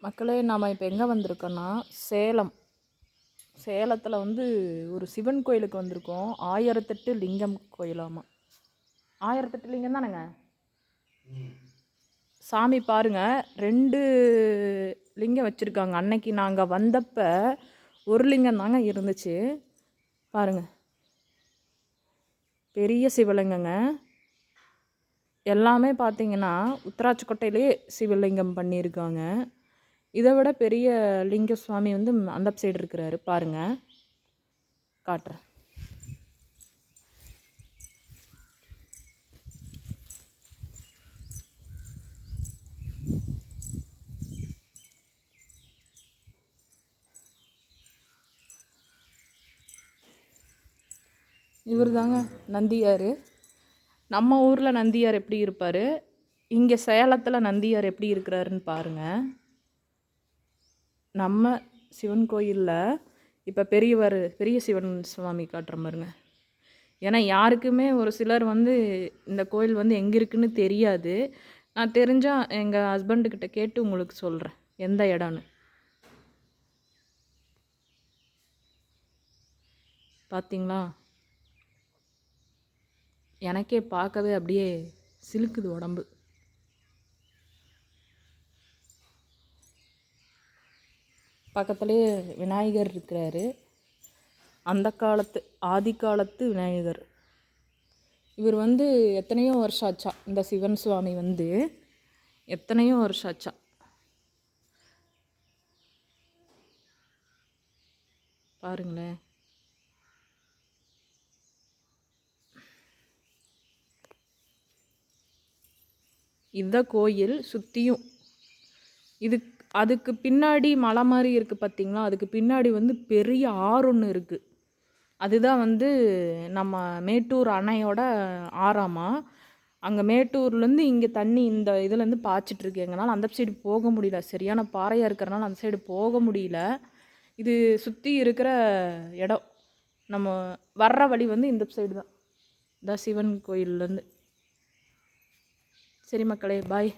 மக்களே, நாம் இப்போ எங்கே வந்திருக்கோன்னா சேலத்தில் வந்து ஒரு சிவன் கோயிலுக்கு வந்திருக்கோம். 1008 லிங்கம் கோயிலாமா. 1008 லிங்கம் தானேங்க சாமி. பாருங்கள், 2 லிங்கம் வச்சுருக்காங்க. அன்னைக்கு நாங்கள் வந்தப்போ ஒரு லிங்கம் தாங்க இருந்துச்சு. பாருங்கள், பெரிய சிவலிங்கங்க. எல்லாமே பார்த்தீங்கன்னா உத்தராட்சிக்கோட்டையிலே சிவலிங்கம் பண்ணியிருக்காங்க. இதை விட பெரிய லிங்க சுவாமி வந்து அந்த சைடு இருக்கிறாரு. பாருங்கள், காட்டுறேன். இவர் தாங்க நந்தியார். நம்ம ஊரில் நந்தியார் எப்படி இருப்பார், இங்கே சேலத்தில் நந்தியார் எப்படி இருக்கிறாருன்னு பாருங்கள். நம்ம சிவன் கோயிலில் இப்போ பெரிய சிவன் சுவாமி காட்டுற பாருங்க. ஏன்னா யாருக்குமே ஒரு சிலர் வந்து இந்த கோயில் வந்து எங்கே இருக்குன்னு தெரியாது. நான் தெரிஞ்சால் எங்கள் ஹஸ்பண்டுக்கிட்ட கேட்டு உங்களுக்கு சொல்கிறேன் எந்த இடம்னு. பார்த்தீங்களா, எனக்கே பார்க்கவே அப்படியே சிலுக்குது உடம்பு. பக்கத்துலேயே விநாயகர் இருக்கிறாரு. அந்த காலத்து ஆதி காலத்து விநாயகர். இவர் வந்து எத்தனையோ வருஷம் ஆச்சா. இந்த சிவன் சுவாமி வந்து எத்தனையோ வருஷம் ஆச்சா. பாருங்களேன். இந்த கோயில் சுற்றியும் அதுக்கு பின்னாடி மலை மாதிரி இருக்குது பார்த்தீங்களா. அதுக்கு பின்னாடி வந்து பெரிய ஆறு ஒன்று இருக்குது. அதுதான் வந்து நம்ம மேட்டூர் அணையோட ஆறாமா. அங்கே மேட்டூர்லேருந்து இங்கே தண்ணி இந்த இதுலேருந்து பாய்ச்சிட்ருக்கு. எங்களால் அந்த சைடு போக முடியல, சரியான பாறையாக இருக்கிறனால அந்த சைடு போக முடியல. இது சுற்றி இருக்கிற இடம், நம்ம வர்ற வழி வந்து இந்த சைடு தான், இந்த சிவன் கோயிலேருந்து. சரி மக்களே, பாய்.